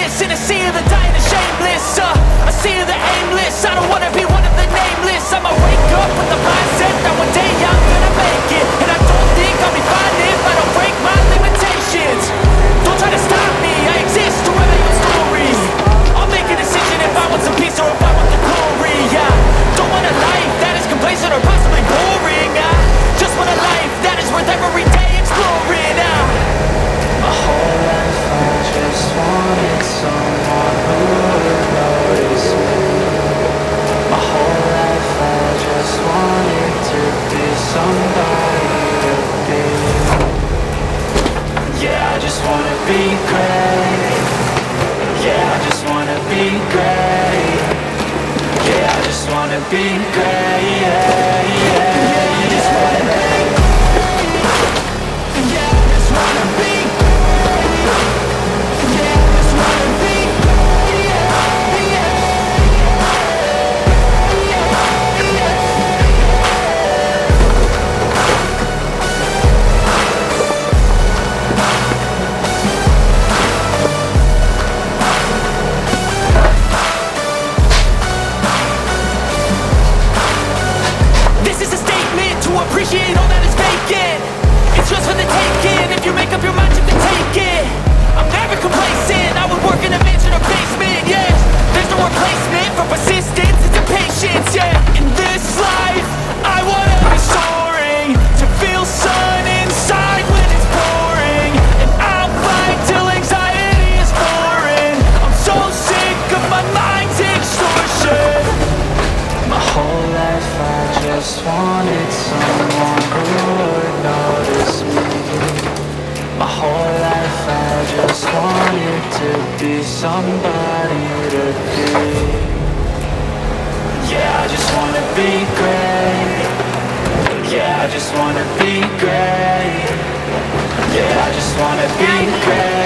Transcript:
aimless in a sea of the dying and shameless. A sea of the aimless. I don't wanna be one of the nameless. I'ma wake up with the mindset that one day I'm gonna make it, and I don't think I'll be fine if I don't break my limitations. Don't try to stop me, I exist to write my own story. I'll make a decision if I want some peace or if I want the glory. Don't want a life that is complacent or possibly boring. Just want a life that is worth every day exploring. My whole life I just wanted someone who would notice me. My whole life I just wanted to be somebody to be. Yeah, I just wanna be great. Yeah, I just wanna be great. Yeah, I just wanna be great. Yeah, yeah, I just wanna be great. Yeah, I just wanna be great. Yeah, I just wanna be great. Yeah, yeah, This is a statement to appreciate all that is vacant. It's just for the taking. If you make up your mind to take it, I'm never complacent. I would work in a mansion or basement. Yeah, there's no replacement for persistence and to patience. Yeah, in this life I wanna be soaring, to feel sun inside when it's pouring, and I'll fight till anxiety is foreign. I'm so sick of my mind's extortion. my whole life I just wanted someone who would notice me. My whole life I just wanted to be somebody to be. Yeah, I just wanna be great. Yeah, I just wanna be great. Yeah, I just wanna be great.